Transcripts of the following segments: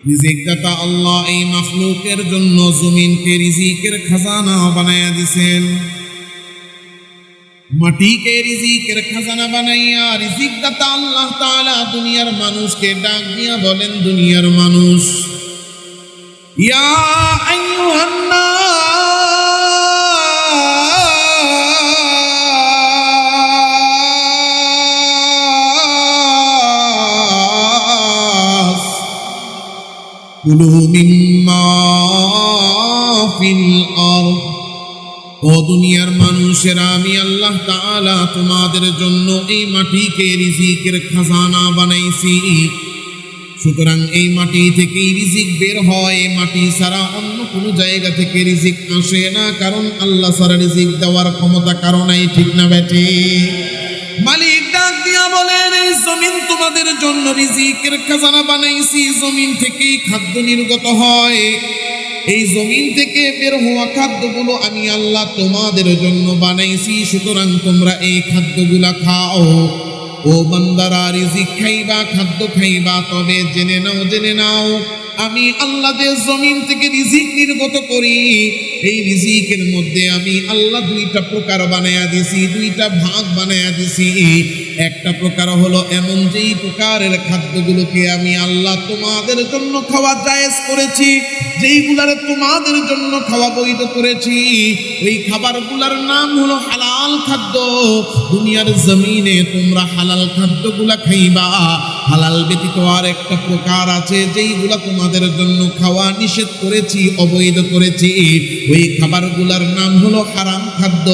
রিজিক দাতা আল্লাহ এই মাখলুকের জন্য জমিনকে রিজিকের খাজানা বানায়া দিয়েছেন। মাটিকে রিজিকের খাজানা বানাইয়া রিজিক দাতা আল্লাহ তাআলা দুনিয়ার মানুষকে ডাক দিয়া বলেন, দুনিয়ার মানুষ, ইয়া আইয়ুহান নাস কুলু মিম্মা ফিল আরদ, ও দুনিয়ার মানুষেরা, আমি আল্লাহ তাআলা তোমাদের জন্য এই মাটিকে রিজিকের খাজানা বানাইছি। সুতরাং এই মাটি থেকেই রিজিক বের হয়, মাটি ছাড়া অন্য কোনো জায়গা থেকে রিজিক আসে না, কারণ আল্লাহ ছাড়া রিজিক দেওয়ার ক্ষমতা কারো নাই, ঠিক না বেটি? মালিক ডাক দিয়া বলেন, এই জমিন তোমাদের জন্য রিজিকের খাজানা বানাইছি, জমিন থেকেই খাদ্য নির্গত হয়, এই জমিন থেকে বের হওয়া খাদ্যগুলো আমি আল্লাহ তোমাদের জন্য বানাইছি। সুতরাং তোমরা এই খাদ্যগুলা খাও। ও বান্দারা, রিজিক খাইবা, খাদ্য খাইবা, তবে জেনে নাও আমি আল্লাহ যে জমিন থেকে রিজিক নির্গত করি, এই রিজিকের মধ্যে আমি আল্লাহ দুইটা প্রকার বানায়া দিছি, দুইটা ভাগ বানায়া দিছি। একটা প্রকার হলো এমন যেই প্রকারের খাদ্যগুলোকে আমি আল্লাহ তোমাদের জন্য খাওয়া জায়েজ করেছি, যেইগুলার তোমাদের জন্য খাওয়া বৈধ করেছি, ওই খাবারগুলার নাম হলো হালাল খাদ্য। দুনিয়ার জমিনে তোমরা হালাল খাদ্যগুলা খাইবা। হালাল ব্যতীত আর একটা প্রকার আছে যেইগুলা তোমাদের জন্য খাওয়া নিষেধ করেছি, অবৈধ করেছি, ওই খাবারগুলার নাম হলো হারাম খাদ্য।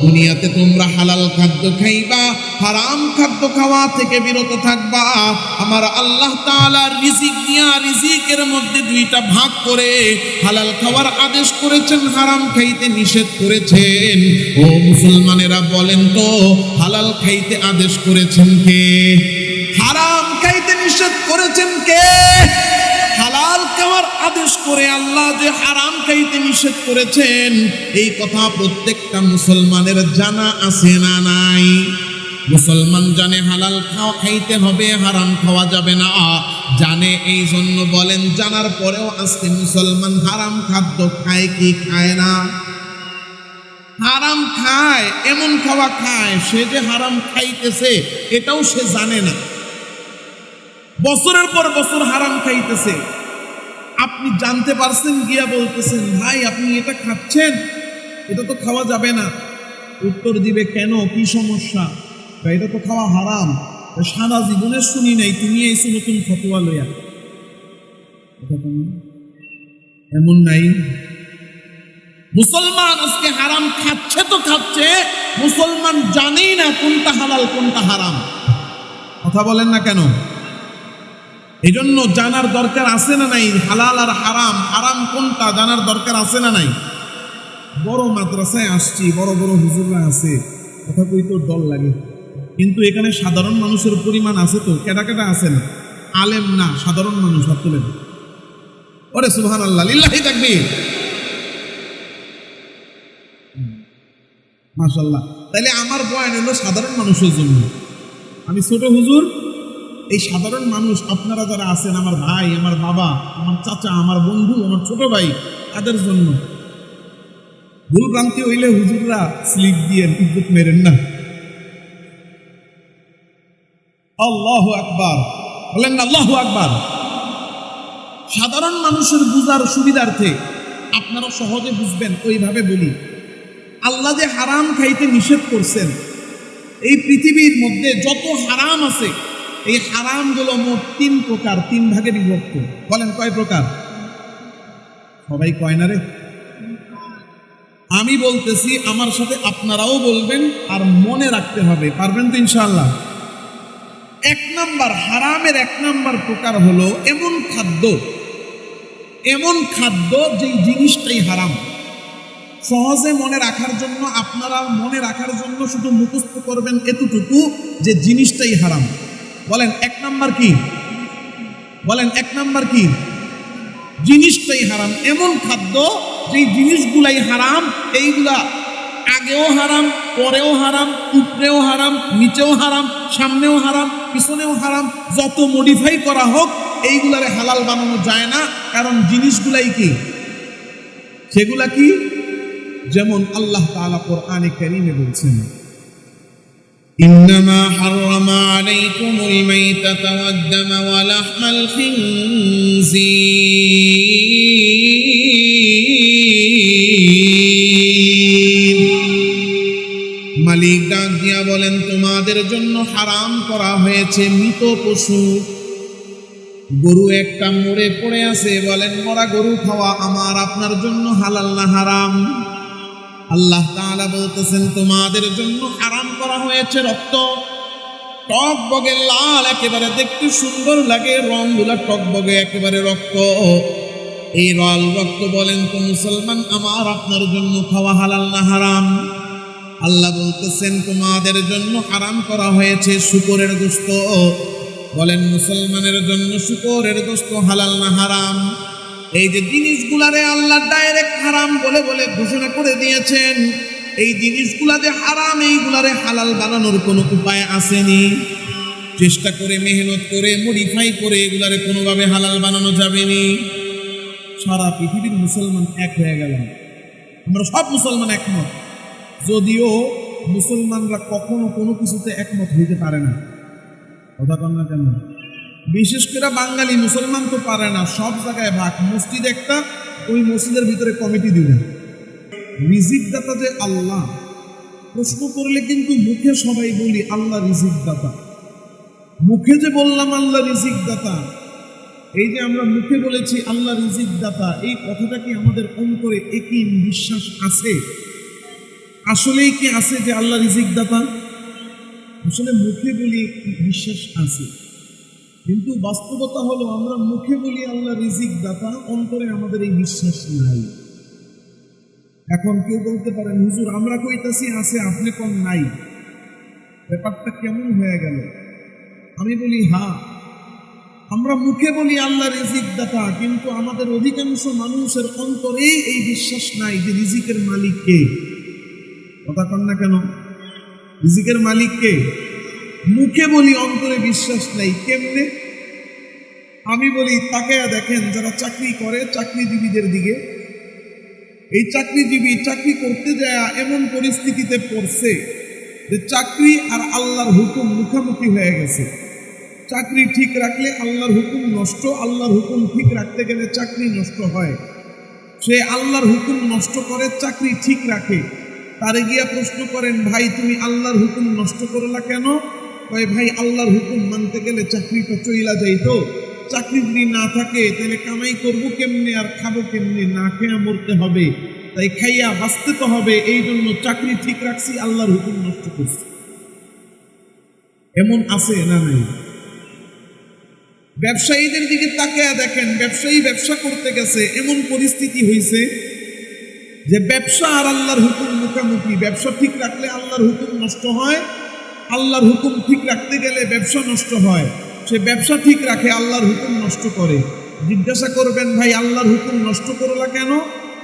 দুনিয়াতে তোমরা হালাল খাদ্য খাইবা, হারাম খাদ্য খাওয়া থেকে বিরত থাকবা। আমার আল্লাহ তাআলা রিজিক দিয়া রিজিকের মধ্যে দুইটা ভাগ করে হালাল খাওয়ার আদেশ করেছেন, হারাম খাইতে নিষেধ করেছেন। ও মুসলমানেরা, বলেন তো হালাল খাইতে আদেশ করেছেন কে? হারাম খাইতে নিষেধ করেছেন কে? হালাল খাওয়ার আদেশ করে আল্লাহ যে হারাম খাইতে নিষেধ করেছেন, এই কথা প্রত্যেকটা মুসলমানের জানা আছে না নাই? মুসলমান জানে হালাল খাইতে হবে, হারাম খাওয়া যাবে না, জানে। এই জন্য বলেন, জানার পরেও আজকে মুসলমান হারাম খাদ্য খায় কি খায় না? হারাম খায়, এমন খাওয়া খায় সে যে হারাম খাইতেছে এটাও সে জানে না। বছরের পর বছর হারাম খাইতেছে, আপনি জানতে পারছেন গিয়া বলতেছেন, ভাই আপনি এটা খাচ্ছেন, এটা তো খাওয়া যাবে না। উত্তর দিবে, কেন, কি সমস্যা? এটা তো খাওয়া হারাম। সারা জীবনে শুনি নাই, তুমি এইসব নতুন ফতোয়া লইয়া। এমন নাই। মুসলমান আজকে হারাম খাচ্ছে তো খাচ্ছে, মুসলমান জানেই না কোনটা হালাল কোনটা হারাম। কথা বলেন না কেন? এই জন্য জানার দরকার আছে না নাই? হালাল আর হারাম, হারাম কোনটা জানার দরকার আছে না নাই? বড় মাদ্রাসায় আসছি, বড় বড় হুজুররা আছে, কথা কই তো ডর লাগে, কিন্তু এখানে সাধারণ মানুষের পরিমাণ আছে তো? কেটা কেটা আছেন? আলেম না, সাধারণ মানুষ। হাত তুলেন। ওরে সুবহানাল্লাহ, লিল্লাহি তাকবীর, মাশাআল্লাহ। তাইলে আমার বয়ান হলো সাধারণ মানুষের জন্য। আমি ছোট হুজুর, এই সাধারণ মানুষ আপনারা যারা আছেন, আমার ভাই, আমার বাবা, আমার চাচা, আমার বন্ধু, আমার ছোট ভাই, তাদের জন্য। ভুল ভ্রান্তি হইলে হুজুররা স্লিপ দিয়ে ইজ্জত মেরেন না। আল্লাহু আকবার, বলেন না আল্লাহু আকবার। সাধারণ মানুষের বুঝার সুবিধার্থে আপনারা সহজে বুঝবেন ওইভাবে বলি। আল্লাহ যে হারাম খাইতে নিষেধ করছেন, এই পৃথিবীর মধ্যে যত হারাম আছে, এই হারামগুলো মোট 3 প্রকার, 3 ভাগে বিভক্ত। বলেন কয় প্রকার? সবাই কয় না রে। আমি বলতেছি, আমার সাথে আপনারাও বলবেন, আর মনে রাখতে হবে। পারবেন তো ইনশাআল্লাহ? 1 নাম্বার, হারামের 1 নাম্বার প্রকার হলো এমন খাদ্য যেই জিনিসটাই হারাম। সহজে মনে রাখার জন্য, আপনারা মনে রাখার জন্য শুধু মুখস্থ করবেন এতটুকু, যে জিনিসটাই হারাম। বলেন 1 নাম্বার কি? বলেন 1 নাম্বার কি? জিনিসটাই হারাম। এমন খাদ্য যেই জিনিসগুলাই হারাম, এইগুলা আগেও হারাম, পরেও হারাম, উপরেও হারাম, নিচেও হারাম, সামনেও হারাম, পিছনেও হারাম। যত মডিফাই করা হোক এইগুলারে হালাল বানানো যায় না, কারণ জিনিসগুলাই কি, সেগুলা কি? যেমন আল্লাহ তাআলা কোরআনে কারীমে বলছেন, ইন্নামা হাররামা আলাইকুমুল মাইতাতা ওয়াদ-দামা ওয়া লাহমাল খিনজির। মালিক ডাক দিয়া বলেন, তোমাদের জন্য হারাম করা হয়েছে মৃত পশু। গরু একটা মরে পড়ে আছে, বলেন মরা গরু খাওয়া আমার আপনার জন্য হালাল না হারাম? আল্লাহ তাআলা বলতেছেন, তোমাদের জন্য হারাম করা হয়েছে রক্ত। টকবগে লাল, একেবারে দেখতে সুন্দর লাগে, রংগুলা টকবগে একেবারে রক্ত। এই লাল রক্ত বলেন তো মুসলমান আমার আপনার জন্য খাওয়া হালাল না হারাম? আল্লাহ বলতেছেন, তোমাদের জন্য হারাম করা হয়েছে শূকরের গোশত। বলেন মুসলমানের জন্য শূকরের গোশত হালাল না হারাম? এই যে জিনিসগুলারে আল্লাহ ডাইরেক্ট হারাম বলে বলে ঘোষণা করে দিয়েছেন, এই জিনিসগুলা যে হারাম, এইগুলারে হালাল বানানোর কোনো উপায় আসেনি। চেষ্টা করে, মেহনত করে, মডিফাই করে এগুলারে কোনোভাবে হালাল বানানো যাবেনি। সারা পৃথিবীর মুসলমান এক হয়ে গেল, আমরা সব মুসলমান একমত, যদিও মুসলমানরা কখনো কোনো কিছুতে একমত হইতে পারে না। কথা বল না কেন? বিশেষ করে বাঙালি মুসলমান তো পারে না, সব জায়গায় ভাগ। মসজিদ একটা, ওই মসজিদের ভিতরে কমিটি দিবেন। রিজিক দাতা যে আল্লাহ, প্রশ্ন করলে কিন্তু মুখে সবাই বলি আল্লাহ রিজিক দাতা। মুখে যে বললাম আল্লাহ রিজিক দাতা, এই যে আমরা মুখে বলেছি আল্লাহ রিজিক দাতা, এই কথাটা কি আমাদের অন্তরে একই বিশ্বাস আছে? আসলেই কি আছে যে আল্লাহ রিজিক দাতা? আসলে মুখে বলি বিশ্বাস আছে, কিন্তু বাস্তবতা হলো আমরা মুখে বলি আল্লাহ রিজিক দাতা, অন্তরে আমাদের এই বিশ্বাস নাই। এখন কেউ বলতে পারেন, হুজুর আমরা কইতাছি আছে, আপনি কোন নাই, ব্যাপারটা কেমন হয়ে গেল? আমি বলি হ্যাঁ, আমরা মুখে বলি আল্লাহ রিজিক দাতা, কিন্তু আমাদের অধিকাংশ মানুষের অন্তরে এই বিশ্বাস নাই যে রিজিকের মালিক কে। কথা কন না কেন? রিজিকের মালিক কে? মুখে বলি, অন্তরে বিশ্বাস নাই। কেমনে? আমি বলি তাকায়া দেখেন যারা চাকরি করে, চাকরিজীবীদের দিকে। এই চাকরিজীবী চাকরি করতে যায় এমন পরিস্থিতিতে পড়ছে যে চাকরি আর আল্লাহর হুকুম মুখামুখি হয়ে গেছে। চাকরি ঠিক রাখলে আল্লাহর হুকুম নষ্ট, আল্লাহর হুকুম ঠিক রাখতে গেলে চাকরি নষ্ট হয়। সে আল্লাহর হুকুম নষ্ট করে, চাকরি ঠিক রাখে। তারে গিয়া প্রশ্ন করেন, ভাই তুমি আল্লাহর হুকুম নষ্ট করলা কেন? ভাই আল্লাহর হুকুম মানতে গেলে চাকরিটা চইলা যাইতো, চাকরি যদি না থাকে তাহলে কামাই করবো কেমনে আর খাবো কেমনে? না খেয়ে মরতে হবে, তাই খাইয়া বাঁচতে তো হবে, এই জন্য চাকরি ঠিক রাখছি, আল্লাহর হুকুম নষ্ট করছি। এমন আছে না নাই? ব্যবসায়ীদের দিকে তাকায়া দেখেন, ব্যবসায়ী ব্যবসা করতে গেছে, এমন পরিস্থিতি হয়েছে যে ব্যবসা আর আল্লাহর হুকুম মুখামুখি। ব্যবসা ঠিক রাখলে আল্লাহর হুকুম নষ্ট হয়, আল্লাহর হুকুম ঠিক রাখতে গেলে ব্যবসা নষ্ট হয়। সে ব্যবসা ঠিক রাখে, আল্লাহর হুকুম নষ্ট করে। জিজ্ঞাসা করবেন, ভাই আল্লাহর হুকুম নষ্ট করলা কেন?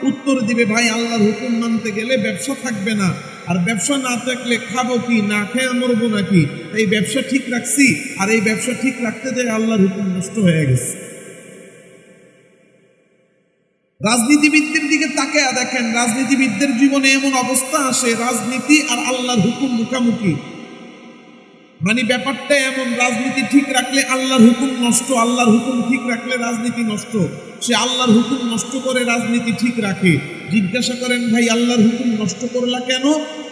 উত্তর দিবে, ভাই আল্লাহর হুকুম মানতে গেলে ব্যবসা থাকবে না, আর ব্যবসা না থাকলে খাবো কি? না খেয়ে মরবো নাকি? এই ব্যবসা ঠিক রাখছি, আর এই ব্যবসা ঠিক রাখতে যায় আল্লাহর হুকুম নষ্ট হয়ে গেছে। রাজনীতিবিদদের দিকে তাকায়া দেখেন, রাজনীতিবিদদের জীবনে এমন অবস্থা আসে, রাজনীতি আর আল্লাহর হুকুম মুখামুখি। মানে ব্যাপারটা এমন, রাজনীতি ঠিক রাখলে আল্লাহর হুকুম নষ্ট, আল্লাহর হুকুম ঠিক রাখলে রাজনীতি নষ্ট। সে আল্লাহর হুকুম নষ্ট করে রাজনীতি ঠিক রাখে। জিজ্ঞাসা করেন, ভাই আল্লাহর হুকুম নষ্ট করলা কেন?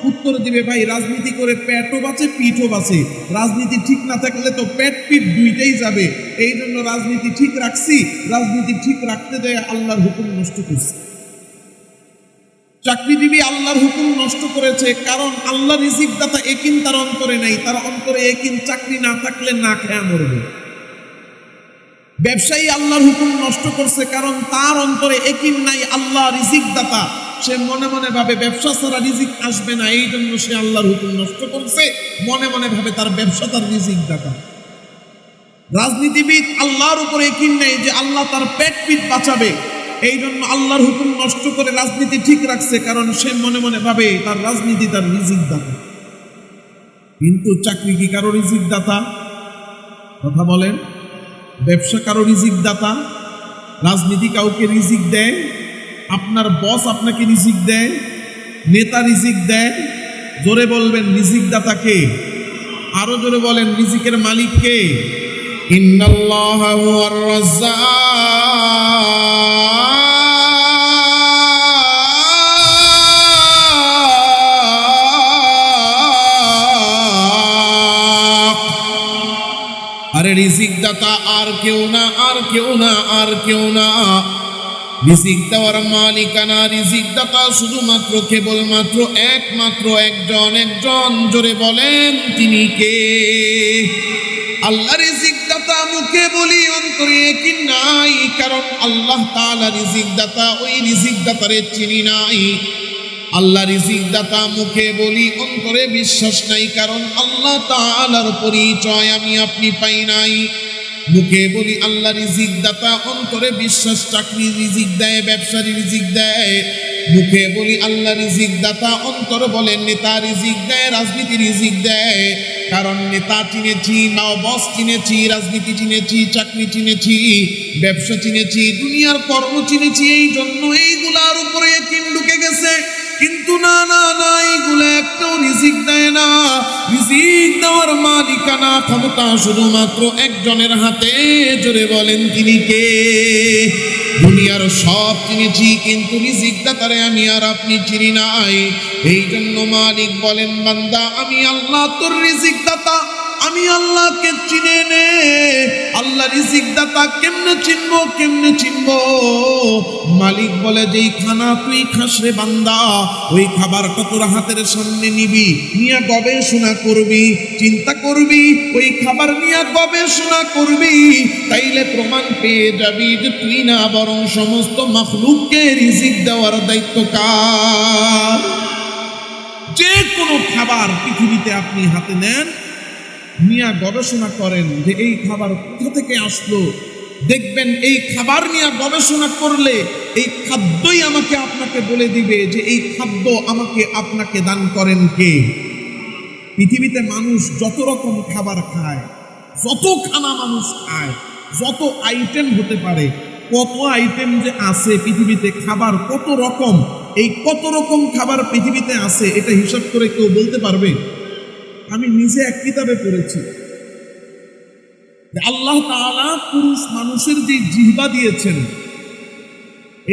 উত্তর দিবে, ভাই রাজনীতি করে পেটও বাঁচে, পিঠও বাঁচে। রাজনীতি ঠিক না থাকলে তো পেট পিঠ দুইটাই যাবে, এই জন্য রাজনীতি ঠিক রাখছি, রাজনীতি ঠিক রাখতে যায় আল্লাহর হুকুম নষ্ট করছি। চাকরিজীবী আল্লাহর হুকুম নষ্ট করেছে, কারণ আল্লাহ রিজিক দাতা একিন তার অন্তরে নাই, তার অন্তরে একিন চাকরি না থাকলে না খেয়ে মরবে। ব্যবসায়ী আল্লাহর হুকুম নষ্ট করছে, কারণ তার অন্তরে একিন নাই আল্লাহ রিজিক দাতা। সে মনে মনে ভাবে ব্যবসা ছাড়া রিজিক আসবে না, এই জন্য সে আল্লাহর হুকুম নষ্ট করছে, মনে মনে ভাবে তার ব্যবসা তার রিজিক দাতা। রাজনীতিবিদ আল্লাহর উপরে একিন নেই যে আল্লাহ তার পেট পিঠ বাঁচাবে, এই জন্য আল্লাহর হুকুম নষ্ট করে রাজনীতি ঠিক রাখছে, কারণ সে মনে মনে ভাবে তার রাজনীতি তার রিজিক দাতা। কিন্তু চাকরি কি কারো রিজিক দাতা? কথা বলেন। ব্যবসা কারো রিজিক দাতা? রাজনীতি কাউকে রিজিক দেয়? আপনার বস আপনাকে রিজিক দেয়? নেতা রিজিক দেয়? জোরে বলবেন রিজিক দাতা কে? আরো জোরে বলেন রিজিকের মালিক কে? ইন্নাল্লাহা হুয়ার রাজ্জাক। আরে রিজিক দাতা আর কেউ না, আর কেউ না, আর কেউ না। রিজিক দেওয়ার মালিকানা, রিজিক দাতা শুধুমাত্র কেবলমাত্র একমাত্র একজন, জোরে বলেন তিনি কে? আল্লাহ রিজিক দাতা মুখে বলি, অন্তরে ইয়াকিন নাই, কারণ আল্লাহ তাআলা রিজিক দাতা, ওই রিজিক দাতারে চিনি নাই। আল্লাহ রিজিক দাতা মুখে বলি, অন্তরে বিশ্বাস নাই, কারণ আল্লাহ তাআলার পরিচয় আমি আপনি পাই নাই। মুখে বলি আল্লাহ রিজিক দাতা, অন্তরে বিশ্বাস চাকরি রিজিক দেয়, ব্যবসার রিজিক দেয়। মুখে বলি আল্লাহ রিজিক দাতা, অন্তর বলে নেতা রিজিক দেয়, রাজনীতি রিজিক দেয়। কারণ নেতা চিনেছি, নাও বস চিনেছি, রাজনীতি চিনেছি, চাকরি চিনেছি, ব্যবসা চিনেছি, দুনিয়ার কর্ম চিনেছি, এই জন্য এইগুলার উপরে ইয়াকিন ঢুকে গেছে। কিন্তু না না না, এইগুলো একটাও রিজিক দেয় না। রিজিক দেওয়ার মালিকানা, ক্ষমতা শুধুমাত্র একজনের হাতে, জোরে বলেন তিনি কে? দুনিয়ার সব চিনেছি, কিন্তু রিজিক দাতারে আমি আর আপনি চিনি নাই। এই জন্য মালিক বলেন, বান্দা আমি আল্লাহ তোর রিজিক দাতা, আমি আল্লাহকে চিনে নে। আল্লাহ রিজিক দাতা কেমনে চিনবো, কেমনে চিনবো? মালিক বলে যেই খানা তুই খাস রে বান্দা, ওই খাবারটা তোর হাতের সামনে নিবি, নিয়ে গবেষণা করবি, চিন্তা করবি, ওই খাবার নিয়ে গবেষণা করবি, তাইলে প্রমাণ পেয়ে যাবি যে তুই না, বরং সমস্ত মাখলুককে রিজিক দেওয়ার দায়িত্ব কার। যে কোনো খাবার পৃথিবীতে আপনি হাতে নেন, নিয়ে গবেষণা করেন যে এই খাবার কোথা থেকে আসলো, দেখবেন এই খাবার নিয়ে গবেষণা করলে এই খাদ্যই আমাকে আপনাকে বলে দিবে যে এই খাদ্য আমাকে আপনাকে দান করেন কে। পৃথিবীতে মানুষ যত রকম খাবার খায়, যত খানা মানুষ খায়, যত আইটেম হতে পারে, কত আইটেম যে আছে পৃথিবীতে, খাবার কত রকম, এই কত রকম খাবার পৃথিবীতে আছে, এটা হিসাব করে কেউ বলতে পারবে? আমি নিজে এক কিতাবে পড়েছি, আল্লাহ তাআলা পুরুষ মানুষের যে জিহ্বা দিয়েছেন,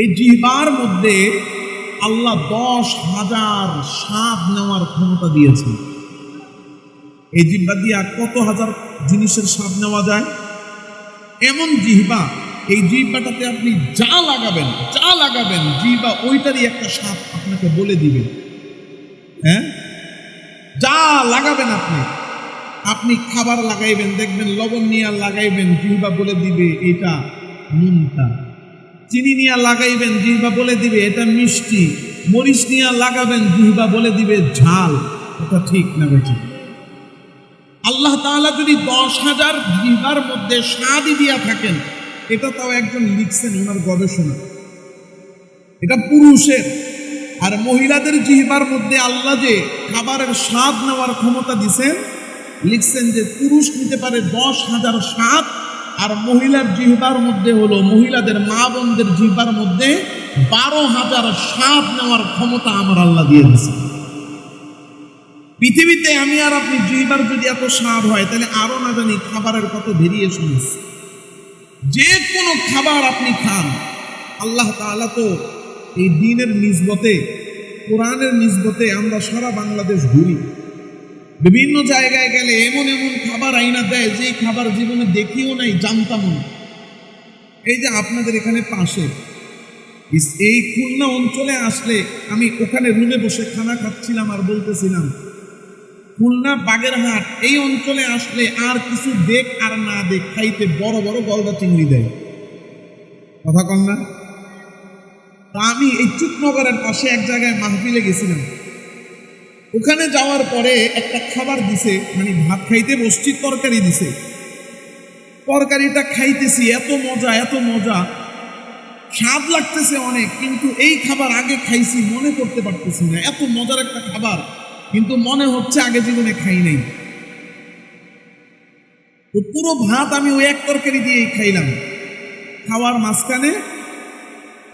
এই জিহ্বার মধ্যে আল্লাহ 10,000 স্বাদ নেওয়ার ক্ষমতা দিয়েছেন। এই জিহ্বা দিয়া কত হাজার জিনিসের স্বাদ নেওয়া যায়, এমন জিহ্বা। এই জিহ্বাটাতে আপনি যা লাগাবেন জিহ্বা ওইটারই একটা স্বাদ আপনাকে বলে দিবে। হ্যাঁ, যা লাগাবেন আপনি খাবার লাগাইবেন, দেখবেন লবণ নিয়ে লাগাইবেন, জিহ্বা বলে দিবে এটা নুনটা। চিনি নিয়ে লাগাইবেন, জিহ্বা বলে দিবে এটা মিষ্টি। মরিচ নিয়ে লাগাবেন, জিহ্বা বলে দিবে ঝাল। এটা ঠিক না বেঠিক? আল্লাহ তাআলা যদি 10,000 জিহ্বার মধ্যে স্বাদই দিয়া থাকেন, এটা তাও একজন লিখছেন ওনার গবেষণা, এটা পুরুষের। আর মহিলাদের জিহ্বার মধ্যে আল্লাহ যে খাবারের স্বাদ নেওয়ার ক্ষমতা দিছেন, লিখছেন যে পুরুষ নিতে পারে 10,000 স্বাদ, আর মহিলার জিহ্বার মধ্যে হলো, মহিলাদের মা বোনদের জিহ্বার মধ্যে 12,000 স্বাদ নেওয়ার ক্ষমতা আমার আল্লাহ দিয়ে দিয়েছে। পৃথিবীতে আমি আর আপনি জিহ্বার যদি এত স্বাদ হয়, তাহলে আরো না জানি খাবারের কত ভেরিয়েশন আছে। যে কোনো খাবার আপনি খান, আল্লাহ তাআলা তো এই দ্বীনের নিসবতে, কোরআনের নিসবতে আমরা সারা বাংলাদেশ ঘুরি, বিভিন্ন জায়গায় গেলে এমন এমন খাবার আইনা দেয় যে খাবার জীবনে দেখিও নাই, জানতাম না। এই যে আপনাদের এখানে পাশে এই খুলনা অঞ্চলে আসলে, আমি ওখানে রুমে বসে খানা খাচ্ছিলাম আর বলতেছিলাম, খুলনা বাগেরহাট এই অঞ্চলে আসলে আর কিছু দেখ আর না দেখ, খাইতে বড় বড় গলদা চিংড়ি দেয়। কথা কন না? তা আমি এই চুকনগরের পাশে এক জায়গায় মাহফিলে গেছিলাম, ওখানে যাওয়ার পরে একটা খাবার দিছে, মানে ভাত খাইতে বসছি, তরকারি দিছে। তরকারিটা খাইতেছি, এত মজা, এত মজা। স্বাদ লাগতেছে অনেক, কিন্তু এই খাবার আগে খাইছি মনে করতে পারতেছি না, এত মজার একটা খাবার কিন্তু মনে হচ্ছে আগে জীবনে খাই নাই। তো পুরো ভাত আমি ওই এক তরকারি দিয়েই খাইলাম। খাওয়ার মাঝখানে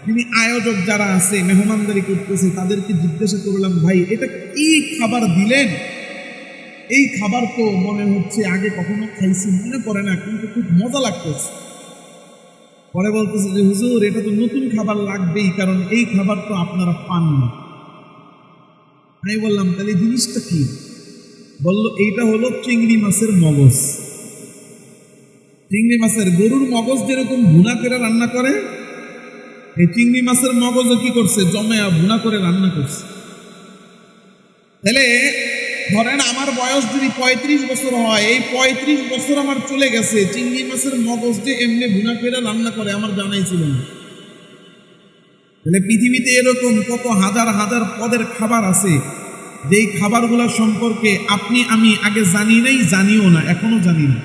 যিনি আয়োজক যারা আছে, মেহমানদারি করতেছে, তাদেরকে জিজ্ঞাসা করলাম, ভাই এটা কি খাবার দিলেন? এই খাবার তো মনে হচ্ছে আগে কখনো খাইছি মনে পড়ে না, কিন্তু খুব মজা লাগতেছে। পরে বলতেছে যে হুজুর, এটা তো নতুন খাবার লাগবেই, কারণ এই খাবার তো আপনারা পান না। আমি বললাম, তাহলে জিনিসটা কি? বলল, এইটা হলো চিংড়ি মাছের মগজ। চিংড়ি মাছের, গরুর মগজ যেরকম ভুনা করে রান্না করে, এই চিংড়ি মাছের মগজও কি করছে, জমায়া ভুনা করে রান্না করছে। তাহলে ধরেন আমার বয়স যদি 35 বছর হয়, এই 35 বছর আমার চলে গেছে, চিংড়ি মাছের মগজ যে এমনি ভুনা করে রান্না করে আমার জানাই ছিল না। তাহলে পৃথিবীতে এরকম কত হাজার হাজার পদের খাবার আছে, যেই খাবারগুলো সম্পর্কে আপনি আমি আগে জানি নাই, জানিও না, এখনো জানি না।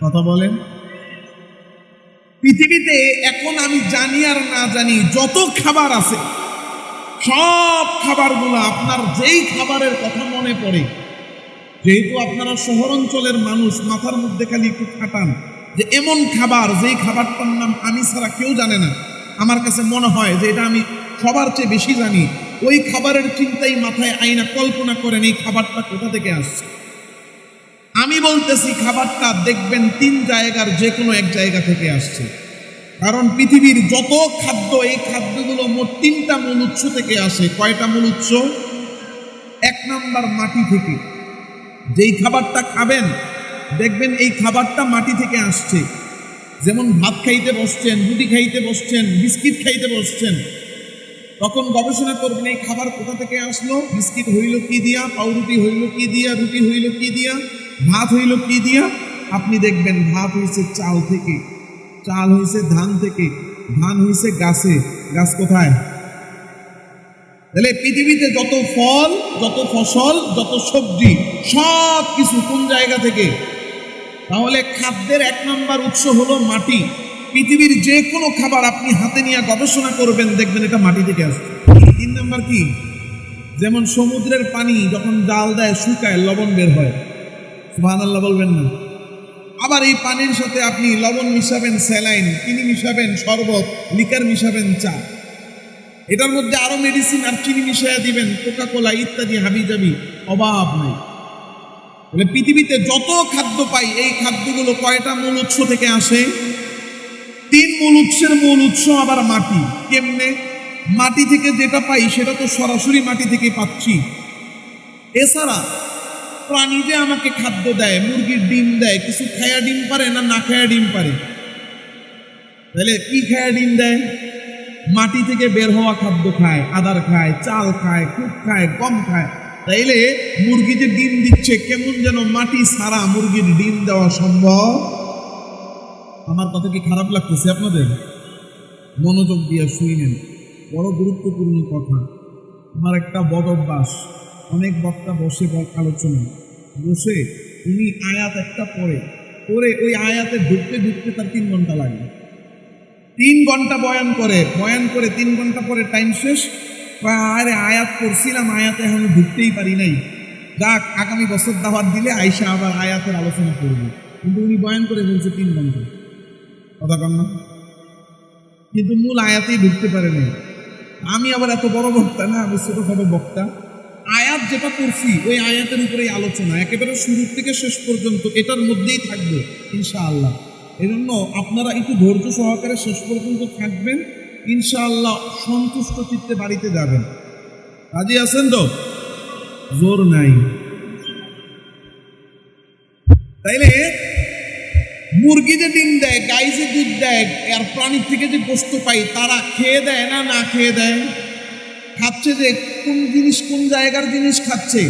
কথা বলেন। পৃথিবীতে এখন আমি জানি আর না জানি যত খাবার আছে, সব খাবারগুলো আপনার যেই খাবারের কথা মনে পড়ে, যেহেতু আপনারা শহর অঞ্চলের মানুষ, মাথার মধ্যে খালি একটু খাটান যে এমন খাবার যেই খাবারটার নাম আমি ছাড়া কেউ জানে না, আমার কাছে মনে হয় যে এটা আমি সবার চেয়ে বেশি জানি। ওই খাবারের চিন্তাই মাথায় আইনা কল্পনা করেন এই খাবারটা কোথা থেকে আসছে। আমি বলতেছি খাবারটা দেখবেন 3 জায়গার যে কোনো এক জায়গা থেকে আসছে। কারণ পৃথিবীর যত খাদ্য, এই খাদ্যগুলো মোট 3টা মূল উৎস থেকে আসে। কয়টা মূল উৎস? 1 নাম্বার মাটি থেকে। যেই খাবারটা খাবেন দেখবেন এই খাবারটা মাটি থেকে আসছে। যেমন ভাত খাইতে বসছেন, রুটি খাইতে বসছেন, বিস্কিট খাইতে বসছেন, তখন গবেষণা করবেন এই খাবার কোথা থেকে আসলো। বিস্কিট হইল কি দিয়া, পাউরুটি হইল কি দিয়া, রুটি হইল কি দিয়া, ভাত হইল কি দিয়া? আপনি দেখবেন ভাত হইছে চাল থেকে, চাল হইছে ধান থেকে, ধান হইছে গাছে, গাছ কোথায়? তাহলে পৃথিবীতে যত ফল, যত ফসল, যত সবজি, সব কিছু কোন জায়গা থেকে? তাহলে খাদ্যের 1 নাম্বার উৎস হলো মাটি। পৃথিবীর যে কোনো খাবার আপনি হাতে নিয়ে গবেষণা করবেন দেখবেন এটা মাটি থেকে আসছে। 3 নাম্বার কি? যেমন সমুদ্রের পানি যখন জাল দেয় শুকায়, লবণ বের হয়। সুবহানাল্লাহ বলবেন না? আবার এই পানির সাথে আপনি লবণ মিশাবেন, স্যালাইন, চিনি মিশাবেন, শরবত, লিকার মিশাবেন, চা, এটার মধ্যে আরো মেডিসিন আর চিনি মিশাইয়া দিবেন, কোকা কোলা ইত্যাদি হাবিজাবি, অভাব নাই। তাহলে পৃথিবীতে যত খাদ্য পাই, এই খাদ্যগুলো কয়টা মূল উৎস থেকে আসে? 3 মূল উৎসের মূল উৎস আবার মাটি। কেমনে? মাটি থেকে যেটা পাই সেটা তো সরাসরি মাটি থেকে পাচ্ছি। এছাড়া প্রাণী যে আমাকে খাদ্য দেয়, মুরগির ডিম দেয়, কিছু খায়া ডিম পারে না, না খায়া ডিম পারে? তাহলে কি খায়া ডিম দেয়? মাটি থেকে বের হওয়া খাদ্য খায়, আদার খায়, চাল খায়, খুব খায়, গম খায়। তাইলে মুরগি যে ডিম দিচ্ছে, কেমন যেন মাটি ছাড়া মুরগির ডিম দেওয়া সম্ভব? আমার কথা কি খারাপ লাগতেছে আপনাদের? মনোযোগ দিয়ে শুনেন, বড় গুরুত্বপূর্ণ কথা। আমার একটা বদ অভ্যাস, অনেক বক্তা বসে আলোচনা বসে উনি আয়াত একটা পড়ে ওই আয়াতে ঢুকতে ঢুকতে তার 3 ঘন্টা লাগে। 3 ঘন্টা বয়ান করে 3 ঘন্টা পরে টাইম শেষ। আরে আয়াত পড়ছিলাম, আয়াতে এখন ঢুকতেই পারি নাই, যাক আগামী বছর দাওয়াত দিলে আইসা আবার আয়াতের আলোচনা করব। কিন্তু উনি বয়ান করে ফেলছে 3 ঘন্টা, কথা কন না? কিন্তু মূল আয়াতেই ঢুকতে পারে নাই। আমি আবার এত বড় বক্তা না, আমি ছোটখাটো বক্তা। আয়াত যেটা পড়ছি ওই আয়াতের উপরেই আলোচনা, একেবারে শুরু থেকে শেষ পর্যন্ত এটার মধ্যেই থাকবে ইনশাআল্লাহ। এজন্য আপনারা একটু ধৈর্য সহকারে শেষ পর্যন্ত থাকবেন, ইনশাআল্লাহ সন্তুষ্ট চিত্তে বাড়িতে যাবেন। রাজি আছেন তো? জোর নাই। তাইলে মুরগি যে ডিম দেয়, গাই যে দুধ দেয়, আর প্রাণীর থেকে যে গোস্ত পাই, তারা খেয়ে দেয় না না খেয়ে দেয়? খাচ্ছে। যে কোন জিনিস, কোন জায়গার জিনিস খাচ্ছে।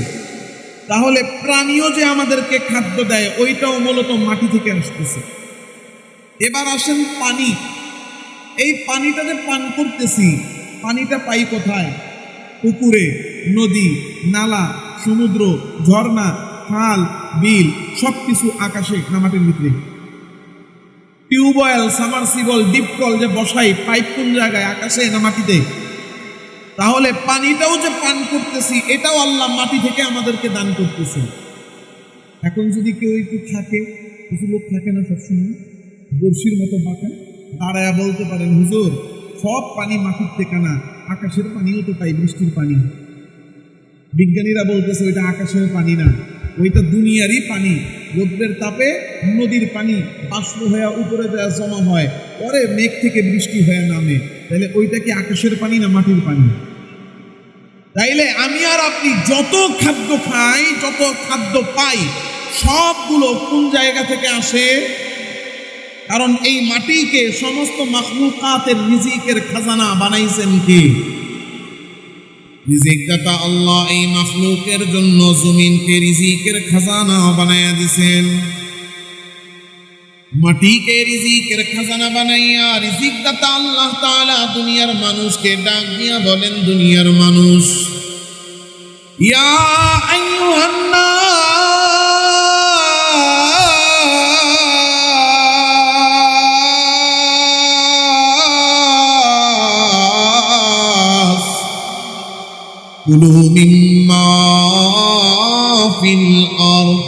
তাহলে প্রাণীও যে আমাদেরকে খাদ্য দেয়, ওইটাও মূলত মাটি থেকে আসতেছে। এবার আসেন পানি। এই পানিটা যে পান করতেছি, পানিটা পাই কোথায়? পুকুরে, নদী, নালা, সমুদ্র, ঝর্ণা, খাল, বিল, সবকিছু আকাশে, মাটির ভিতরে। টিউবওয়েল, সামারসিবল, ডিপকল যে বসাই, পাইপ কোন জায়গায়, আকাশে না মাটিতে? তাহলে পানিটাও যে পান করতেছি এটাও আল্লাহ মাটি থেকে আমাদেরকে দান করতেছে। এখন যদি কেউ একটু থাকে, কিছু লোক থাকে না সবসময় বর্ষির মতো বাঁকা, দাঁড়ায়া বলতে পারেন হুজুর সব পানি মাটির থেকে না, আকাশের পানিও তো পাই, বৃষ্টির পানি। বিজ্ঞানীরা বলতেছে ওইটা আকাশের পানি না, ওইটা দুনিয়ারই পানি। রৌদ্রের তাপে নদীর পানি বাষ্প হয়ে উপরে দেওয়া জমা হয়, পরে মেঘ থেকে বৃষ্টি হয়ে নামে। তাহলে ওইটা কি আকাশের পানি না মাটির পানি? তাইলে আমি আর আপনি যত খাদ্য খাই, যত খাদ্য পাই, সবগুলো কোন জায়গা থেকে আসে? কারণ এই মাটিকে সমস্ত মাখলুকাতের রিজিকের খাজানা বানাইছেন কি? রিজিক দাতা আল্লাহ এই মাখলুকের জন্য জমিনকে রিজিকের খাজানা বানায়া দিছেন। মাটিকে রিজিকের খাজানা বানাইয়া রিজিক দাতা আল্লাহ তাআলা দুনিয়ার মানুষকে ডাক দিয়া বলেন, দুনিয়ার মানুষ, ইয়া আইয়ুহান নাস কুলু মিম্মা ফিল আরদ,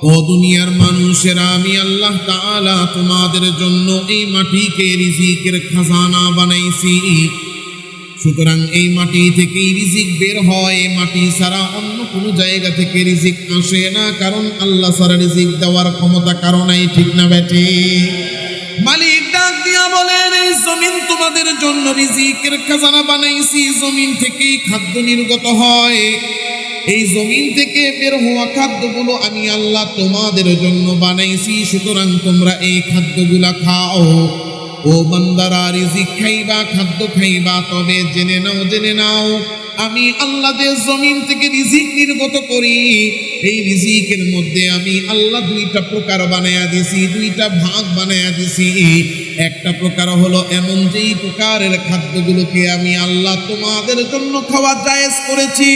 ও দুনিয়ার মানুষেরা, আমি আল্লাহ তাআলা তোমাদের জন্য এই মাটিকে রিজিকের খাজানা বানাইছি। সুতরাং এই মাটি থেকেই রিজিক বের হয়, মাটি ছাড়া অন্য কোনো জায়গা থেকে রিজিক আসে না, কারণ আল্লাহ ছাড়া রিজিক দেওয়ার ক্ষমতা কারো নাই, ঠিক না বেটি? মালিক ডাক দিয়া বলেন, এই জমিন তোমাদের জন্য রিজিকের খাজানা বানাইছি, জমিন থেকেই খাদ্য নির্গত হয়, এই জমিন থেকে বের হওয়া খাদ্যগুলো আমি আল্লাহ তোমাদের জন্য বানাইছি। সুতরাং তোমরা এই খাদ্যগুলা খাও। ও বান্দারা, রিজিক খাইবা, খাদ্য খাইবা, তবে জেনে নাও আমি আল্লাহ যে জমিন থেকে রিজিক নির্গত করি, এই রিজিকের মধ্যে আমি আল্লাহ দুইটা প্রকার বানায়া দিছি, দুইটা ভাগ বানায়া দিছি। একটা প্রকার হলো এমন যেই প্রকারের খাদ্যগুলোকে আমি আল্লাহ তোমাদের জন্য খাওয়া জায়েজ করেছি,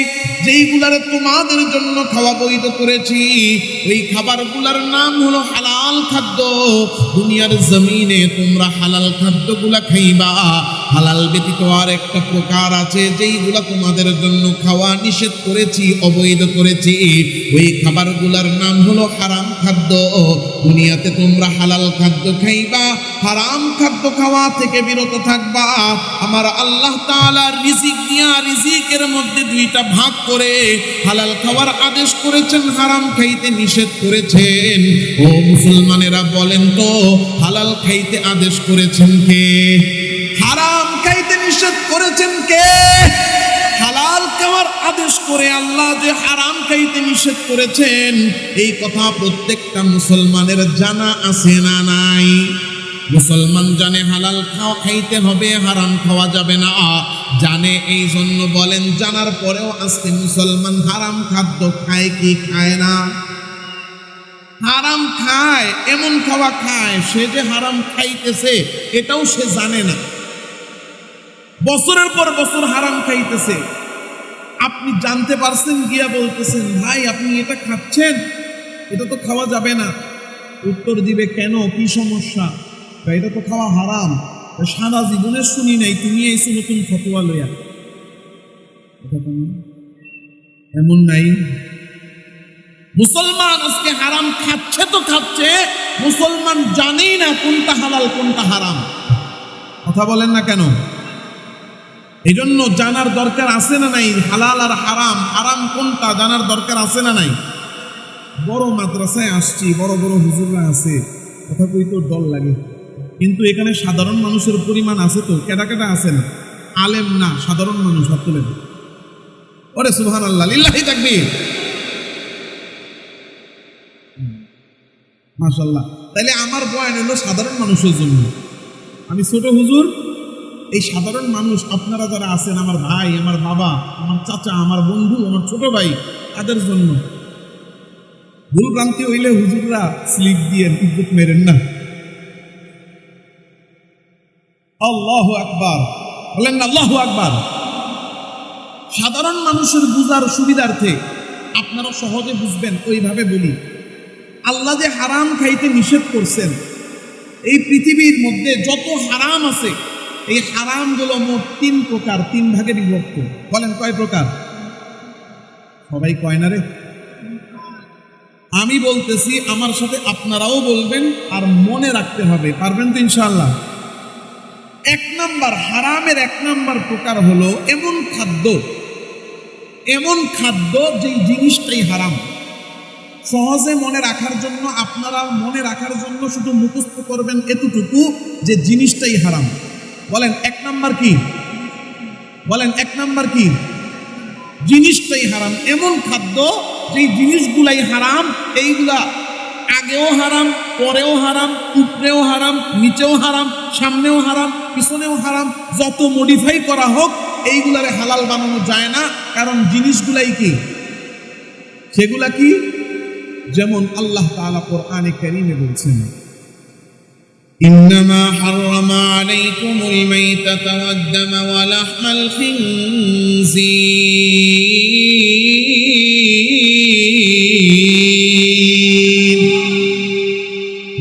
যেইগুলারে তোমাদের জন্য খাওয়া বৈধ করেছি, ওই খাবারগুলার নাম হলো হালাল খাদ্য। দুনিয়ার জমিনে তোমরা হালাল খাদ্যগুলা খাইবা। হালাল ব্যতীত আর একটা প্রকার আছে যেইগুলা তোমাদের জন্য খাওয়া নিষেধ করেছি, অবৈধ করেছি, ওই খাবারগুলার নাম হলো হারাম খাদ্য। দুনিয়াতে তোমরা হালাল খাদ্য খাইবা, হারাম খাদ্য খাওয়া থেকে বিরত থাকবা। আমার আল্লাহ তাআলা রিজিক দিয়া রিজিকের মধ্যে দুইটা ভাগ করে হালাল খাওয়ার আদেশ করেছেন, হারাম খাইতে নিষেধ করেছেন। ও মুসলমানেরা বলেন তো, হালাল খাইতে আদেশ করেছেন কে? হারাম খাইতে নিষেধ করেছেন কে? হালাল খাওয়ার আদেশ করে আল্লাহ যে হারাম খাইতে নিষেধ করেছেন, এই কথা প্রত্যেকটা মুসলমানের জানা আছে না নাই? মুসলমান জানে হালাল খাইতে হবে, হারাম খাওয়া যাবে না, জানে। এই জন্য বলেন, জানার পরেও আজকে মুসলমান হারাম খাদ্য খায় কি খায় না? হারাম খায়, এমন খাওয়া খায় সে যে হারাম খাইতেছে এটাও সে জানে না। বছরের পর বছর হারাম খাইতেছে, আপনি জানতে পারছেন গিয়া বলতেছেন, ভাই আপনি এটা খাচ্ছেন, এটা তো খাওয়া যাবে না। উত্তর দিবে, কেন, কি সমস্যা? এটা তো খাওয়া হারাম। সারা জীবনে শুনি নাই, তুমি এইসব নতুন ফতোয়া লইয়া। এমন নাই। মুসলমান আজকে হারাম খাচ্ছে তো খাচ্ছে, মুসলমান জানেই না কোনটা হালাল কোনটা হারাম। কথা বলেন না কেন? এই জন্য জানার দরকার আছে না নাই? হালাল আর হারাম, হারাম কোনটা জানার দরকার আছে না নাই? বড় মাদ্রাসায় আসছি, বড় বড় হুজুররা আছে, কথা কই তো ডর লাগে। কিন্তু এখানে সাধারণ মানুষের পরিমাণ আছে তো? কেটা কেটা আছেন? আলেম না, সাধারণ মানুষ। হাত তুলেন। ওরে সুবহানাল্লাহ, লিল্লাহি তাকবীর, মাশাআল্লাহ। তাইলে আমার বয়ান হলো সাধারণ মানুষের জন্য। আমি ছোট হুজুর, এই সাধারণ মানুষ আপনারা যারা আছেন, আমার ভাই, আমার বাবা, আমার চাচা, আমার বন্ধু, আমার ছোট ভাই, তাদের জন্য। ভুল ভ্রান্তি হইলে হুজুররা স্লিপ দিয়ে ইজ্জত মেরেন না। আল্লাহু আকবার বলেন না, আল্লাহু আকবার। সাধারণ মানুষের বুঝার সুবিধার্থে আপনারা সহজে বুঝবেন ওইভাবে বলি। আল্লাহ যে হারাম খাইতে নিষেধ করছেন, এই পৃথিবীর মধ্যে যত হারাম আছে এই হারামগুলো মোট 3 প্রকার, 3 ভাগে বিভক্ত। বলেন কয় প্রকার? সবাই কয় না রে। আমি বলতেছি, আমার সাথে আপনারাও বলবেন, আর মনে রাখতে হবে। পারবেন তো ইনশাআল্লাহ? 1 নাম্বার, হারামের 1 নাম্বার প্রকার হলো এমন খাদ্য যেই জিনিসটাই হারাম। সহজে মনে রাখার জন্য, আপনারা মনে রাখার জন্য শুধু মুখস্থ করবেন এতটুকু যে জিনিসটাই হারাম। বলেন 1 নাম্বার কি? বলেন 1 নাম্বার কি? জিনিসটাই হারাম। এমন খাদ্য যেই জিনিসগুলাই হারাম, এইগুলা আগেও হারাম, পরেও হারাম, উপরেও হারাম, নিচেও হারাম, সামনেও হারাম, পিছনেও হারাম। যত মডিফাই করা হোক এইগুলারে হালাল বানানো যায় না, কারণ জিনিসগুলাই কি? সেগুলা কি? যেমন আল্লাহ তাআলা কোরআনে কারীমে বলছেন, ইন্নামা হাররামা আলাইকুমুল মাইতাতা ওয়াদ-দামা ওয়া লাহমাল খিনজির।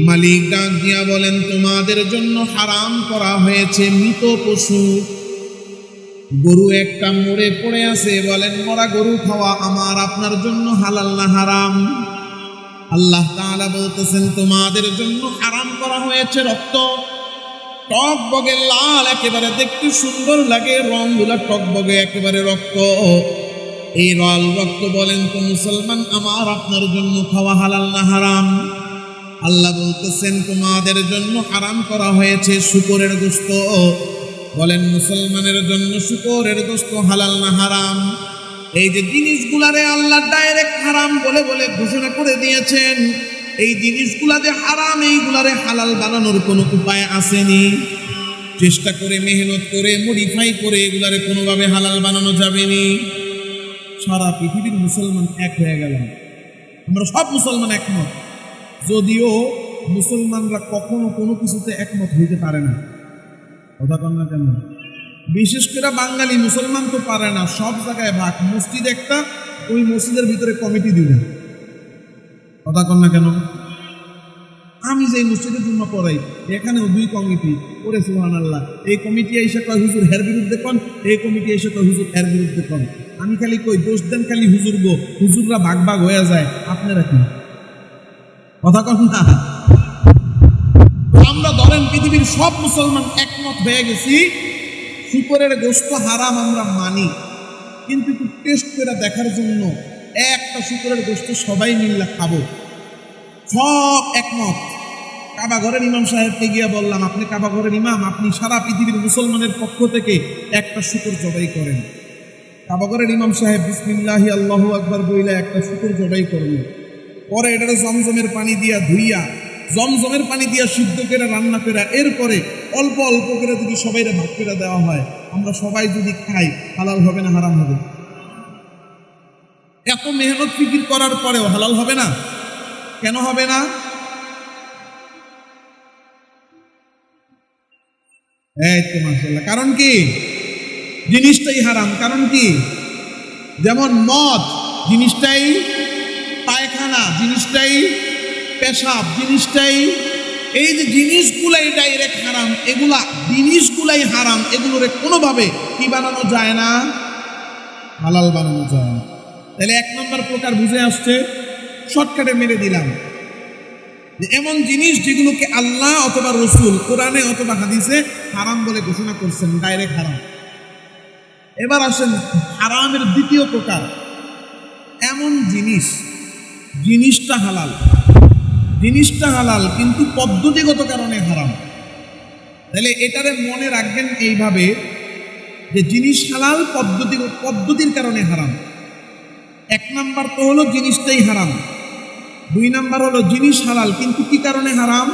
মালিক ডাক দিয়া বলেন, তোমাদের জন্য হারাম করা হয়েছে মৃত পশু। গরু একটা মরে পড়ে আছে, বলেন মরা গরু খাওয়া আমার আপনার জন্য হালাল না হারাম? আল্লাহ তাআলা বলতেছেন, তোমাদের জন্য হারাম করা হয়েছে রক্ত। টকবগে লাল, একেবারে দেখতে সুন্দর লাগে, রংগুলা টকবগে একেবারে রক্ত। এই লাল রক্ত বলেন তো মুসলমান আমার আপনার জন্য খাওয়া হালাল না হারাম? আল্লাহ বলতেছেন, তোমাদের জন্য হারাম করা হয়েছে শূকরের গোশত। বলেন মুসলমানের জন্য শূকরের গোশত হালাল না হারাম? এই যে জিনিসগুলারে আল্লাহ ডাইরেক্ট হারাম বলে বলে ঘোষণা করে দিয়েছেন, এই জিনিসগুলা যে হারাম, এইগুলারে হালাল বানানোর কোনো উপায় আসেনি। চেষ্টা করে, মেহনত করে, মডিফাই করে এগুলারে কোনোভাবে হালাল বানানো যাবেনি। সারা পৃথিবীর মুসলমান এক হয়ে গেলাম, আমরা সব মুসলমান একমত। যদিও মুসলমানরা কখনো কোনো কিছুতে একমত হইতে পারে না। কথা কন না কেন? বিশেষ করে বাঙালি মুসলমান তো পারে না, সব জায়গায় ভাগ। মসজিদ একটা, ওই মসজিদের ভিতরে কমিটি দিবেন। কথা কন না কেন? আমি যে মসজিদের জন্য পড়াই, এখানেও 2 কমিটি করে, সুবহানাল্লাহ। এই কমিটি এসে কয় হুজুর হের বিরুদ্ধে কন, এই কমিটি এসে কয় হুজুর এর বিরুদ্ধে কন। আমি খালি কই, দোষ দেন খালি হুজুর গো, হুজুররা ভাগ ভাগ হয়ে যায়, আপনারা কি? কথা কন না? আমরা ধরেন পৃথিবীর সব মুসলমান একমত হয়ে গেছি, শূকরের গোশত হারাম আমরা মানি, কিন্তু একটু টেস্ট করে দেখার জন্য একটা শূকরের গোশত সবাই মিলে খাবো, সব একমত। কাবা ঘরের ইমাম সাহেবকে গিয়ে বললাম, আপনি কাবা ঘরের ইমাম, আপনি সারা পৃথিবীর মুসলমানের পক্ষ থেকে একটা শূকর জবাই করেন। কাবা ঘরের ইমাম সাহেব বিসমিল্লাহি আল্লাহু আকবার বইলা একটা শূকর জবাই করলেন। পরে এটারে জমজমের পানি দিয়া ধুইয়া, জমজমের পানি দিয়া সিদ্ধ করে রান্না করে, এরপরে অল্প অল্প করে যদি সবাইরে ভাগ করে দেওয়া হয়, আমরা সবাই যদি খাই, হালাল হবে না হারাম হবে? এত মেহনত ফিকির করার পরেও হালাল হবে না? কেন হবে না? এই তো মাশাআল্লাহ। কারণ কি? জিনিসটাই হারাম। কারণ কি? যেমন মদ জিনিসটাই পায়খানা, জিনিসটাই পেশাব, জিনিসটাই, এই যে জিনিসগুলাই ডাইরেক্ট হারাম, এগুলা জিনিসগুলাই হারাম, এগুলোরে কোনোভাবে কি বানানো যায় না? হালাল বানানো যায় না। তাহলে 1 নম্বর প্রকার বুঝে আসছে, শর্টকাটে মেরে দিলাম যে এমন জিনিস যেগুলোকে আল্লাহ অথবা রসুল কোরআনে অথবা হাদিসে হারাম বলে ঘোষণা করছেন, ডাইরেক্ট হারাম। এবার আসেন হারামের দ্বিতীয় প্রকার, এমন জিনিসটা হালাল, জিনিসটা হালাল কিন্তু পদ্ধতিগত কারণে হারাম। তাহলে এটারে মনে রাখবেন এইভাবে যে জিনিস হালাল, পদ্ধতির কারণে হারাম। 1 নাম্বার তো হলো জিনিসটাই হারাম, 2 নাম্বার হলো জিনিস হালাল কিন্তু কি কারণে হারাম?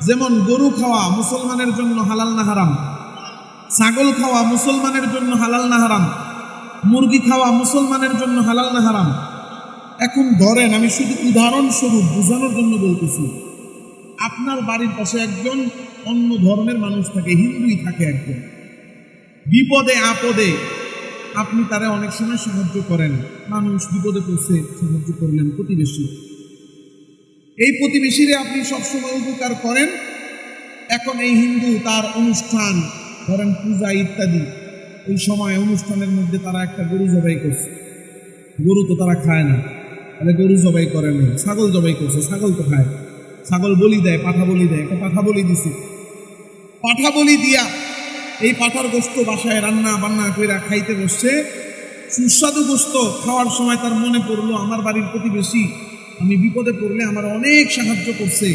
যেমন গরু খাওয়া মুসলমানের জন্য হালাল না হারাম? ছাগল খাওয়া মুসলমানের জন্য হালাল না হারাম? মুরগি খাওয়া মুসলমানের জন্য হালাল না হারাম? এখন ধরেন, আমি শুধু উদাহরণস্বরূপ বোঝানোর জন্য বলতেছি, আপনার বাড়ির পাশে একজন অন্য ধর্মের মানুষ থাকে, হিন্দুই থাকে একজন, বিপদে আপদে আপনি তারে অনেক সময় সাহায্য করেন, মানুষ বিপদে পড়ছে সাহায্য করলেন, প্রতিবেশী। এই প্রতিবেশীরে আপনি সবসময় উপকার করেন। এখন এই হিন্দু তার অনুষ্ঠান, ধরেন পূজা ইত্যাদি, ওই সময় অনুষ্ঠানের মধ্যে তারা একটা গরু জবাই করছে। গরু তো তারা খায় না, তাহলে গরু জবাই করে না, ছাগল জবাই করছে, ছাগল তো খায়। ছাগল বলি দেয়, পাঠা বলি দেয়, একটা পাঠা বলি দিছে। পাঠা বলি দিয়া এই পাঠার গোস্ত বাসায় রান্না বান্না করে খাইতে বসছে। সুস্বাদু গোস্ত খাওয়ার সময় তার মনে পড়লো, আমার বাড়ির প্রতিবেশী, আমি বিপদে পড়লে আমার অনেক সাহায্য করছে,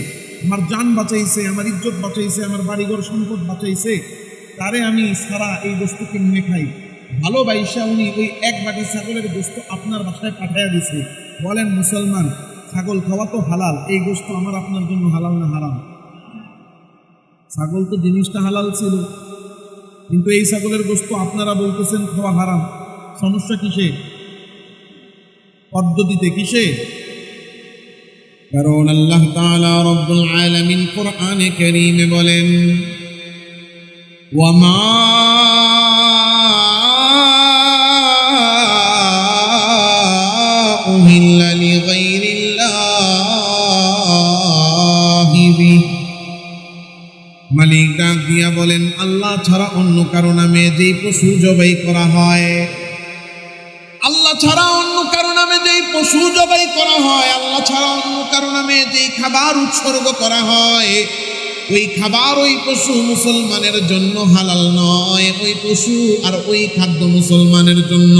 আমার জান বাঁচাইছে, আমার ইজ্জত বাঁচাইছে, আমার বাড়িঘর সম্পদ বাঁচাইছে, তারে আমি সারা এই গোস্ত কিনে খাই। ভালোবাসা উনি ওই এক বাটি ছাগলের গোস্ত আপনার বাসায় পাঠাইয়া দিছে। বলেন মুসলমান, ছাগল খাওয়া তো হালাল, এই গোস্ত আমার আপনার জন্য হালাল না হারাম? ছাগল তো জিনিসটা হালাল ছিল, কিন্তু এই ছাগলের গোস্ত আপনারা বলতেছেন খাওয়া হারাম। সমস্যা কিসে? পদ্ধতিতে, কিসে? কারণ আল্লাহ তাআলা রব্বুল আলামিন কোরআনে কারীমে বলেন, ওয়ামা উহিল্লা লিগাইরিল্লাহি বিহি। মালিক ডাক দিয়া বলেন, আল্লাহ ছাড়া অন্য কারো নামে যেই পশু জবাই করা হয়, আল্লাহ ছাড়া অন্য কারো নামে যেই পশু জবাই করা হয়, আল্লাহ ছাড়া অন্য কারো নামে যেই খাবার উৎসর্গ করা হয়, ওই খাবার ওই পশু মুসলমানের জন্য হালাল নয়। ওই পশু আর ওই খাদ্য মুসলমানের জন্য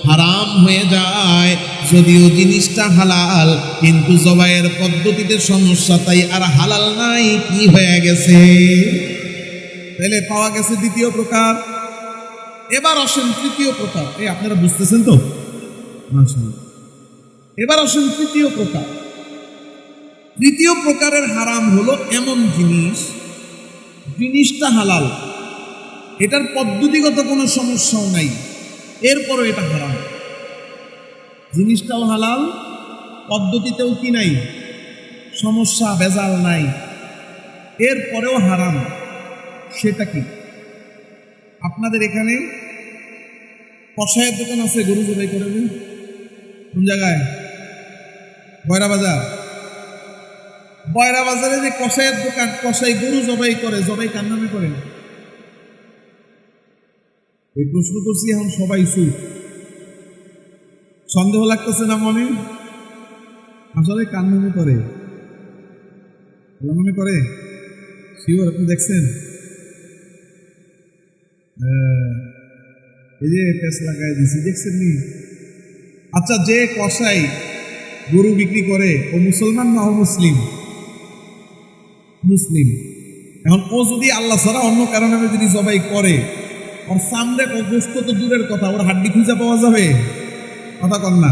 হারাম হয়ে যায়। যদিও জিনিসটা হালাল, কিন্তু জবাইয়ের পদ্ধতিতে সমস্যা, তাই আর হালাল নাই, কি হয়ে গেছে? তাহলে পাওয়া গেছে দ্বিতীয় প্রকার। এবার আসেন তৃতীয় প্রকার। এই আপনারা বুঝতেছেন তো? এবার আসেন তৃতীয় প্রকার। তৃতীয় প্রকারের হারাম হলো এমন জিনিস, জিনিসটা হালাল, এটার পদ্ধতিগত কোনো সমস্যাও নাই, এরপরও এটা হারাম। জিনিসটাও হালাল, পদ্ধতিতেও কি নাই, সমস্যা ভেজাল নাই, এরপরেও হারাম। সেটা কি? আপনাদের এখানে কষায়ের দোকান আছে, গরু জবাই করে দেন। কোন জায়গায়? বয়রা বাজার। বয়রা বাজারে যে কষায়ের দোকান, কষাই গরু জবাই করে, জবাই কার নামে করে? এই প্রশ্ন করছি, এখন সবাই চুপ। সন্দেহ লাগতেছে না মনে? আসলে কার নামে করে? আল্লাহ নামে করে? শিওর? আপনি দেখছেন? এই যে পেঁচ লাগাই দিছি, দেখছেন নি? আচ্ছা, যে কসাই গরু বিক্রি করে ও মুসলমান না অমুসলিম? মুসলিম। এখন ও যদি আল্লাহ ছাড়া অন্য কারণে যদি জবাই করে, ওর সামনে গোস্ত তো দূরের কথা, ওর হাড্ডি খুঁজে পাওয়া যাবে? কথা কন না।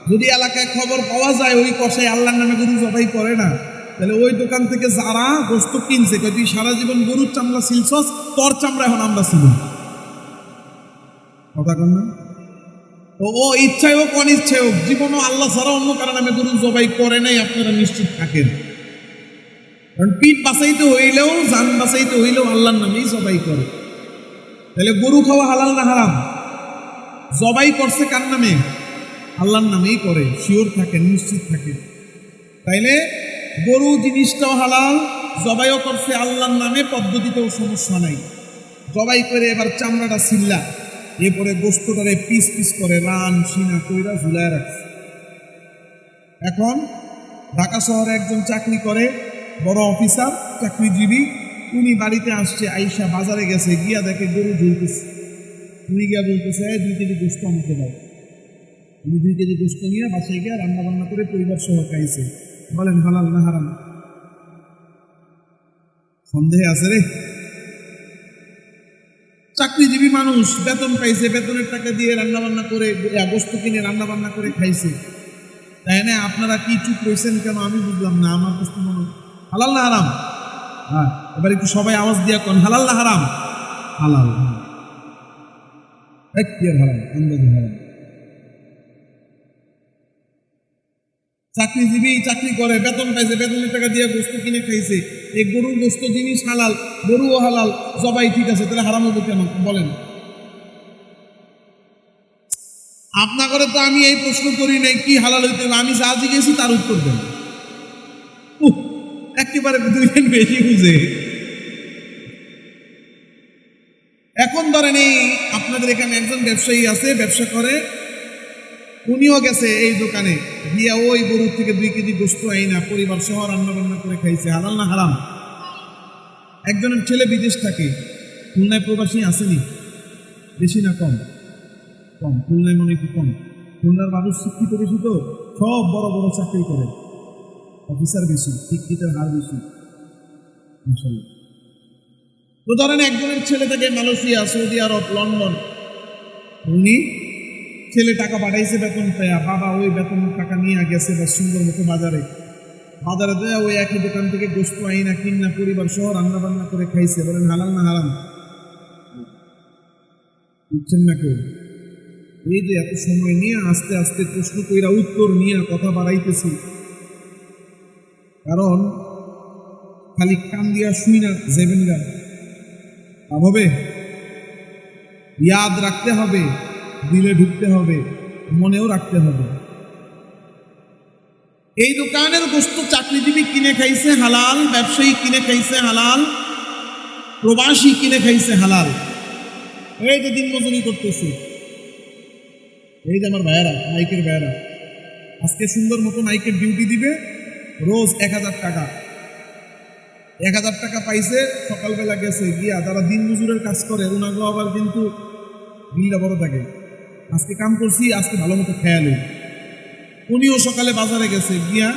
যদি এলাকায় খবর পাওয়া যায় ওই কসাই আল্লাহর নামে গরু জবাই করে না, তাহলে ওই দোকান থেকে যারা গোস্ত কিনছে, তুই সারা জীবন গরুর চামড়া ছিলছস, তোর চামড়া এখন আমরা ছিল। কথা কন না। তো ও ইচ্ছায় হোক অনিচ্ছায় হোক, জীবনও আল্লাহ ছাড়া অন্য কারো নামে গরু জবাই করে নাই, আপনারা নিশ্চিত থাকেন। কারণ পিঠ বাঁচাইতে হইলেও, জান বাঁচাইতে হইলেও আল্লাহর নামেই জবাই করে। তাহলে গরু খাওয়া হালাল না হারাম? জবাই করছে কার নামে? আল্লাহর নামেই করে, শিওর থাকেন, নিশ্চিত থাকেন। তাইলে গরু জিনিসটাও হালাল, জবাইও করছে আল্লাহর নামে, পদ্ধতিতেও সমস্যা নাই। জবাই করে এবার চামড়াটা ছিল্লা, এরপরে গোস্তটারে পিস পিস করে রান সিনা কইরা ঝুলায় রাখছে। এখন ঢাকা শহরে একজন চাকরি করে, বড় অফিসার, চাকরিজীবী, উনি বাড়িতে আসছে, আইসা বাজারে গেছে, গিয়া দেখে গরু ঝুলতেছে। উনি গিয়া বলতেছে, 2 কেজি গোস্ত আমাকে দাও। উনি 2 কেজি গোস্ত নিয়ে বাসায় গিয়া রান্না বান্না করে পরিবার সহ খাইছে। বলেন হালাল না হারাম? সন্দেহে আছে রে? চাকরিজীবী মানুষ, বেতন পাইছে, বেতনের টাকা দিয়ে রান্না বান্না করে, গোস্ত কিনে রান্না বান্না করে খাইছে। তাই না? আপনারা কি চুপ রয়েছেন কেন আমি বুঝলাম না। আমার কাছে মনে হয় হালাল না হারাম? হ্যাঁ, এবার একটু সবাই আওয়াজ দিয়া কোন হালাল না হারাম? হালাল। হারাম, আন্দাজে হারাম। চাকরিজীবী চাকরি করে, বেতন পাইছে, বেতনের টাকা দিয়ে গোস্ত কিনে খাইছে, এই গরুর গোস্ত জিনিস হালাল, গরুও হালাল, জবাই ঠিক আছে, তাহলে হারাম হবে কেন? বলেন। আপনার করে তো আমি এই প্রশ্ন করি নাই কি হালাল হইতে হবে, আমি যা জিজ্ঞেসি তার উত্তর দেন। একেবারে দুইজন বেশি বুঝে। এখন ধরেন এই আপনাদের এখানে একজন ব্যবসায়ী আছে, ব্যবসা করে, উনিও গেছে এই দোকানে গিয়া ওই গরুর থেকে 2 কেজি গোস্ত আইনা পরিবার সহ রান্না বান্না করে খাইছে। হালাল না হারাম? একজনের ছেলে বিদেশ থাকে, খুলনায় প্রবাসী আসেনি, বেশি না কম? কম। খুলনায় মনে একটু কম। খুলনার মানুষ শিক্ষিত বেশি, তো সব বড় বড় চাকরি করে, অফিসার বেশি, শিক্ষিতের হার বেশি ইনশাল্লাহ। তো ধরেন একজনের ছেলে থেকে মালয়েশিয়া, সৌদি আরব, লন্ডন, উনি ছেলে টাকা পাঠাইছে বেতন পেয়া, বাবা ওই বেতন টাকা নিয়ে গেছে বা সুন্দর মতো বাজারে দেয়া ওই একই দোকান থেকে গোস্ত আইনা কিনা পরিবার সহ রান্না বান্না করে খাইছে। বলেন হালাল না হারাম? বুঝছেন না কেউ? এই যে এত সময় নিয়ে আস্তে আস্তে প্রশ্ন কইরা উত্তর নিয়ে কথা বাড়াইতেছি, কারণ খালি কান দিয়া শুই না যাবেন গা, ভাবে ইয়াদ রাখতে হবে, দিলে ঢুকতে হবে, মনেও রাখতে হবে। এই দোকানের গোস্ত চাকরিজীবী কিনে খাইছে হালাল, ব্যবসায়ী কিনে খাইছে হালাল, প্রবাসী কিনে খাইছে হালাল। এই যে দিন মজুরি করতেছে, এই যে আমার ভাইয়েরা, মাইকের ভাইয়েরা, আজকে সুন্দর মতো মাইকের ডিউটি দিবে, রোজ 1000 টাকা, 1000 টাকা পাইছে। সকালবেলা গেছে গিয়া যারা দিন মজুরের কাজ করে ওনাগো আবার কিন্তু বিলটা বড় থাকে, আজকে কাম করছি, আজকে ভালো মতো খেয়াল। উনিও সকালে বাজারে গেছে গিয়া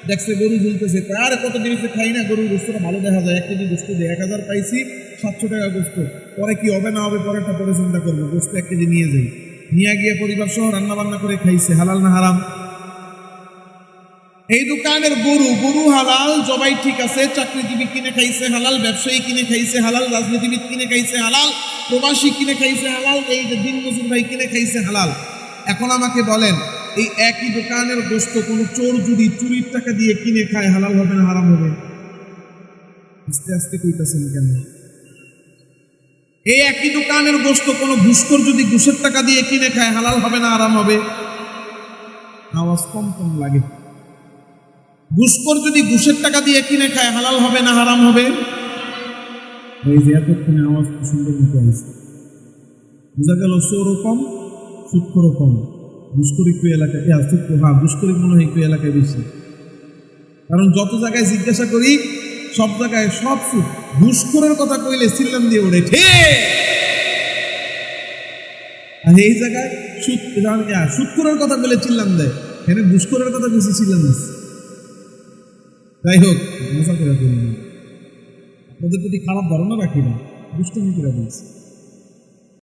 দেখছে গরু ঝুলতেছে, আর কত জিনিসে খাই না, গরুর গোস্তটা ভালো দেখা যায়, 1 কেজি গোস্ত দিয়ে 1000 পাইছি, 700 টাকা গোস্ত, পরে কি হবে না হবে পরেরটা পরে চিন্তা করবো, গোস্ত 1 কেজি নিয়ে যাই, নিয়ে গিয়ে পরিবার সহ রান্না বান্না করে খাইছে। হালাল না হারাম? এই দোকানের গরু হালাল, জবাই ঠিক আছে, চাকরিজীবী কিনে খাইছে হালাল, ব্যবসায়ী কিনে খাইছে হালাল, রাজনীতিবিদ কিনে খাইছে হালাল, প্রবাসী কিনে খাইছে হালাল, এই যে দিন মজুর ভাই কিনে খাইছে হালাল। এখন আমাকে বলেন, এই একই দোকানের গোস্ত কোনো চোর যদি চুরির টাকা দিয়ে কিনে খায়, হালাল হবে না হারাম হবে? আস্তে আস্তে কইতাছেন কেন? এই একই দোকানের গোস্ত কোনো ঘুষখোর যদি ঘুষের টাকা দিয়ে কিনে খায়, হালাল হবে না হারাম হবে? আওয়াজ কম কম লাগে। ঘুষখোর যদি ঘুষের টাকা দিয়ে কিনে খায়, হালাল হবে না হারাম হবে? এই যে এতক্ষণে আওয়াজ তো সুন্দর মতো হয়েছে, বোঝা গেল চোরও কম, সুৎখোরও কম। ঘুষখোর একটু এলাকায়, ঘুষখোর মনে হয় একটু এলাকায় বেশি, কারণ যত জায়গায় জিজ্ঞাসা করি সব জায়গায় সব সুদ। ঘুষখোরের কথা কইলে চিল্লান দিয়ে ওঠে, ঠিক। আর এই জায়গায় সুৎখোরের কথা বলে চিল্লান দেয়, এখানে ঘুষখোরের কথা বেশি চিল্লান আছে। যাই হোক, মজা করে আপনাদের প্রতি খারাপ ধারণা রাখি না, দুষ্টমি করে বলছি।